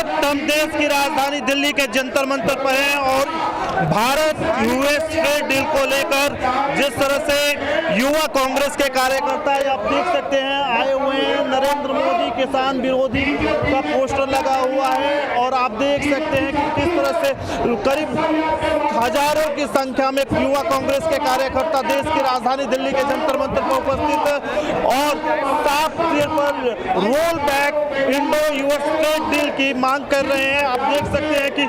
वक्त हम देश की राजधानी दिल्ली के जंतर मंतर पर हैं और भारत यूएस ट्रेड डील को लेकर जिस तरह से युवा कांग्रेस के कार्यकर्ता आप देख सकते हैं आए हुए हैं। नरेंद्र मोदी किसान विरोधी का पोस्टर लगा हुआ है और आप देख सकते हैं कि किस तरह से करीब हजारों की संख्या में युवा कांग्रेस के कार्यकर्ता देश की राजधानी दिल्ली के जंतर मंतर पर उपस्थित और साफ तौर पर roll back Indo US trade deal की मांग कर रहे हैं। आप देख सकते हैं कि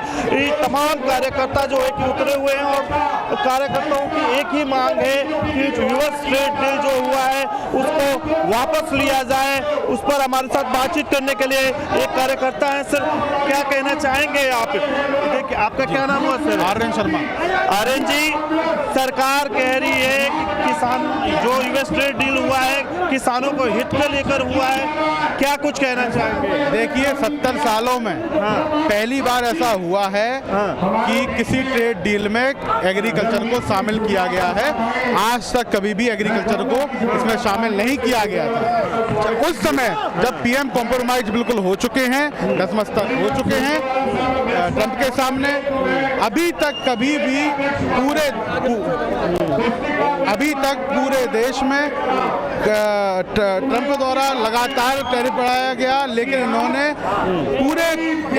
तमाम कार्यकर्ता जो है कि उतरे हुए हैं और कार्यकर्ताओं की एक ही मांग है कि यूएस ट्रेड डील जो हुआ है उसको वापस लिया जाए। उस पर हमारे साथ बातचीत करने के लिए एक कार्यकर्ता है। सर, क्या कहना चाहेंगे आप? देखिए, आपका क्या नाम हुआ सर? आर्यन शर्मा। आर्यन जी, सरकार कह रही है कि किसान जो यूएस ट्रेड डील हुआ है किसानों को हित में लेकर हुआ है, क्या कुछ कहना चाहेंगे? देखिए, 70 सालों में पहली बार ऐसा हुआ है कि किसी ट्रेड डील में एग्रीकल्चर को शामिल किया गया है। आज तक कभी भी एग्रीकल्चर को इसमें शामिल नहीं किया गया था। उस समय जब पीएम कॉम्प्रोमाइज बिल्कुल हो चुके हैं, नतमस्तक हो चुके हैं ट्रंप के सामने, अभी तक पूरे देश में ट्रंप द्वारा लगातार टैरिफ बढ़ाया गया, लेकिन इन्होंने पूरे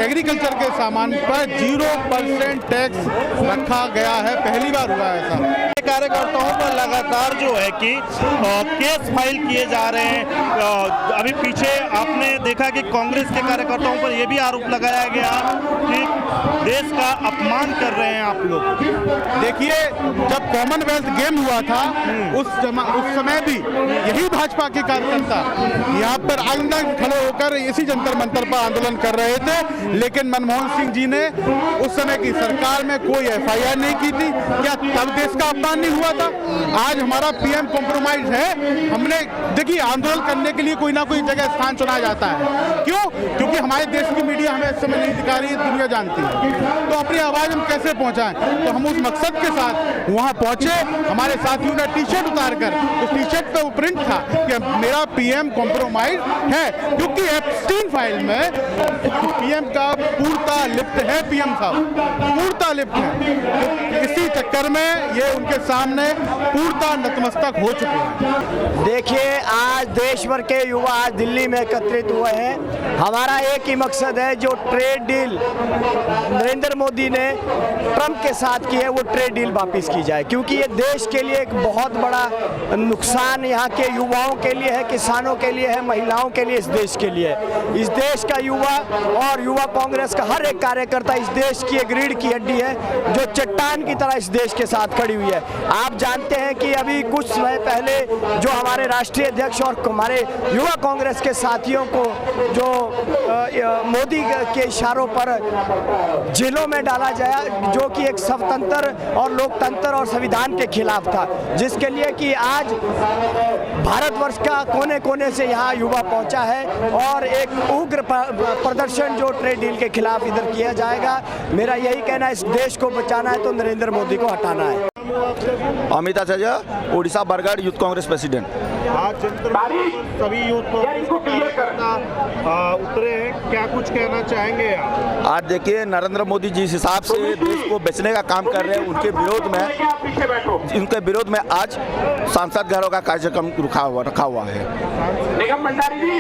एग्रीकल्चर के सामान पर 0% टैक्स रखा गया है। पहली बार हुआ है ऐसा। कार्यकर्ताओं पर लगातार जो है कि केस फाइल किए जा रहे हैं। अभी पीछे आपने देखा कि कांग्रेस के कार्यकर्ताओं पर यह भी आरोप लगाया गया कि देश का अपमान कर रहे हैं आप लोग। देखिए, जब कॉमनवेल्थ गेम हुआ था उस समय भी यही भाजपा के कार्यकर्ता यहाँ पर आंदोलन खड़े होकर इसी जंतर मंतर पर आंदोलन कर रहे थे, लेकिन मनमोहन सिंह जी ने उस समय की सरकार में कोई एफआईआर नहीं की थी। क्या तब देश का अपमान नहीं हुआ था? आज हमारा पीएम कॉम्प्रोमाइज है। हमने देखिए, आंदोलन करने के लिए कोई ना कोई जगह स्थान चुना जाता है। क्यों? क्योंकि हमारे देश की मीडिया हमें इस समय नहीं दिखा रही है, दुनिया जानती है। तो अपनी आवाज हम कैसे पहुंचाएं? तो हम उस मकसद के साथ वहां पहुंचे। हमारे साथियों ने टी शर्ट उतारकर, उस टी शर्ट पे वो प्रिंट था कि मेरा पीएम कॉम्प्रोमाइज है, क्योंकि एप्स्टीन फाइल में पीएम का पूर्णता लिप्त है। पीएम साहब पूर्णता लिप्त है। तो इसी चक्कर में ये उनके सामने पूर्णता नतमस्तक हो चुके हैं। देखिए, आज देश भर के युवा आज दिल्ली में एकत्रित हुए हैं। हमारा एक ही मकसद है, जो ट्रेड डील नरेंद्र मोदी ने ट्रंप के साथ की है वो ट्रेड डील वापस की जाए, क्योंकि ये देश के लिए एक बहुत बड़ा नुकसान यहाँ के युवाओं के लिए है, किसानों के लिए है, महिलाओं के लिए, इस देश के लिए। इस देश का युवा और युवा कांग्रेस का हर एक कार्यकर्ता इस देश की एक रीढ़ की हड्डी है, जो चट्टान की तरह इस देश के साथ खड़ी हुई है। आप जानते हैं कि अभी कुछ समय पहले जो हमारे राष्ट्रीय अध्यक्ष और हमारे युवा कांग्रेस के साथियों को जो मोदी के इशारों पर जेलों में डाला गया, जो कि एक स्वतंत्र और लोकतंत्र और संविधान के खिलाफ था, जिसके लिए कि आज भारतवर्ष का कोने कोने से यहाँ युवा पहुँचा है और एक उग्र प्रदर्शन जो ट्रेड डील के खिलाफ इधर किया जाएगा। मेरा यही कहना है, इस देश को बचाना है तो नरेंद्र मोदी को हटाना है। अमित आचार्य, उड़ीसा बरगढ़ यूथ कांग्रेस प्रेसिडेंट। आज सभी यूथ कांग्रेस को कार्यकर्ता उतरे हैं, क्या कुछ कहना चाहेंगे आप? आज देखिए, नरेंद्र मोदी जिस हिसाब से देश को बेचने का काम कर रहे हैं, उनके विरोध में आज सांसद घरों का कार्यक्रम रखा हुआ है। निगम भंडारी जी,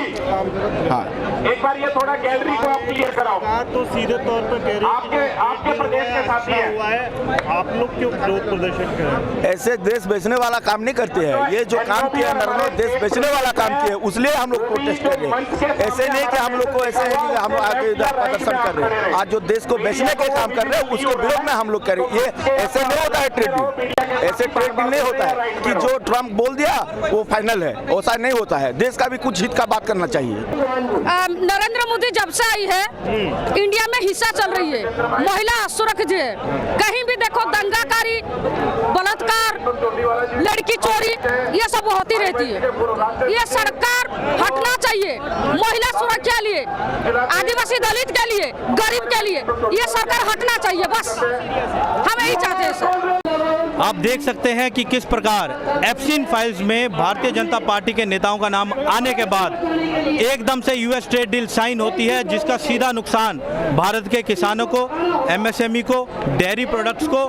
हाँ, एक बार ये थोड़ा गैलरी को आप क्लियर कराओ। तो सीधे तौर पर कह रहे हैं आपके प्रदेश के साथी हुआ है, आप लोग क्यों विरोध प्रदर्शन करें? ऐसे देश बेचने वाला काम नहीं करते हैं। ये जो काम किया नरेंद्र, देश बेचने वाला काम किया, उसलिए हम लोग प्रोटेस्ट कर रहे हैं। ऐसे नहीं कि हम लोग को ऐसे है कि हम आगे इधर प्रदर्शन कर रहे हैं। आज जो देश को बेचने के काम कर रहे हैं उसके विरोध में हम लोग करें। ये ऐसे नहीं होता है ट्रेड डील। ऐसे ट्रेड डील नहीं होता है कि जो ट्रंप बोल दिया वो फाइनल है, ऐसा नहीं होता है। देश का भी कुछ हित का बात करना चाहिए। नरेंद्र मोदी जब से आई है, इंडिया में हिस्सा चल रही है, महिला सुरक्षित है। कहीं भी देखो दंगाकारी, बलात्कार, लड़की चोरी, ये सब होती रहती है। ये सरकार हटना चाहिए, महिला सुरक्षा के लिए, आदिवासी दलित के लिए, गरीब के लिए, ये सरकार हटना चाहिए। बस हम यही चाहते हैं सर। आप देख सकते हैं कि किस प्रकार एप्सिन फाइल्स में भारतीय जनता पार्टी के नेताओं का नाम आने के बाद एकदम से यूएस ट्रेड डील साइन होती है, जिसका सीधा नुकसान भारत के किसानों को, एमएसएमई को, डेयरी प्रोडक्ट्स को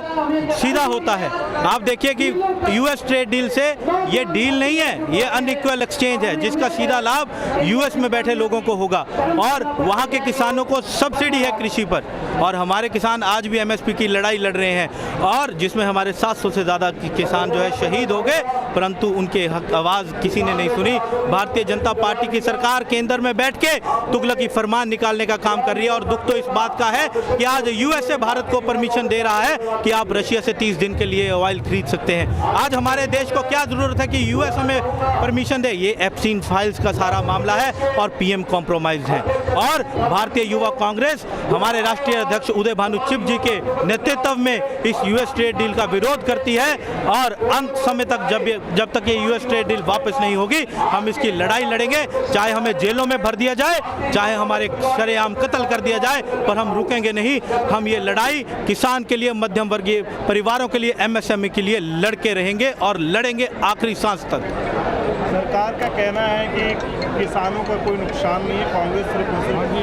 सीधा होता है। आप देखिए कि यूएस ट्रेड डील से ये डील नहीं है, ये अनइक्वल एक्सचेंज है, जिसका सीधा लाभ यूएस में बैठे लोगों को होगा और वहाँ के किसानों को सब्सिडी है कृषि पर। और हमारे किसान आज भी एमएसपी की लड़ाई लड़ रहे हैं और जिसमें हमारे 700 से ज़्यादा किसान जो है शहीद हो गए, परंतु उनके आवाज़ किसी ने नहीं सुनी। भारतीय जनता पार्टी की सरकार केंद्र में बैठ के तुगलकी फरमान निकालने का काम कर रही है और दुख तो इस बात का है कि आज यूएसए भारत को परमिशन दे रहा है कि आप रशिया से 30 दिन के लिए ऑयल खरीद सकते हैं। आज हमारे देश को क्या ज़रूरत है कि यूएस हमें परमिशन दे? ये एप्सिन फाइल्स का सारा मामला है और पीएम कॉम्प्रोमाइज है। और भारतीय युवा कांग्रेस हमारे राष्ट्रीय अध्यक्ष उदय भानु चिप जी के नेतृत्व में इस यूएस ट्रेड डील का विरोध करती है और अंत समय तक जब तक ये यूएस ट्रेड डील वापस नहीं होगी, हम इसकी लड़ाई लड़ेंगे। चाहे हमें जेलों में भर दिया जाए, चाहे हमारे शरेआम कत्ल कर दिया जाए, पर हम रुकेंगे नहीं। हम ये लड़ाई किसान के लिए, मध्यम वर्गीय परिवारों के लिए, एमएसएमई के लिए लड़के रहेंगे और लड़ेंगे आखिरी सांस तक। सरकार का कहना है कि किसानों का कोई नुकसान नहीं है, कांग्रेस सिर्फ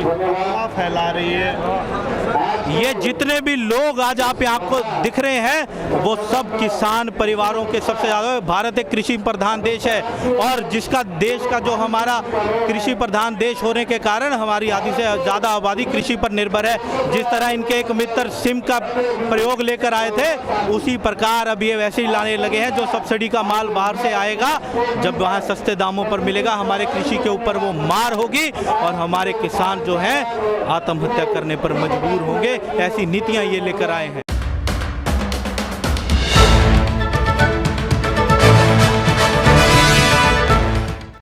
अफवाह फैला रही है। ये जितने भी लोग आज आप यहाँ को दिख रहे हैं वो सब किसान परिवारों के सबसे ज़्यादा। भारत एक कृषि प्रधान देश है और जिसका देश का जो हमारा कृषि प्रधान देश होने के कारण हमारी आधी से ज़्यादा आबादी कृषि पर निर्भर है। जिस तरह इनके एक मित्र सिम का प्रयोग लेकर आए थे, उसी प्रकार अब ये वैसे ही लाने लगे हैं। जो सब्सिडी का माल बाहर से आएगा, जब वहाँ सस्ते दामों पर मिलेगा, हमारे कृषि के ऊपर वो मार होगी और हमारे किसान जो हैं आत्महत्या करने पर मजबूर होंगे। ऐसी नीतियां ये लेकर आए हैं।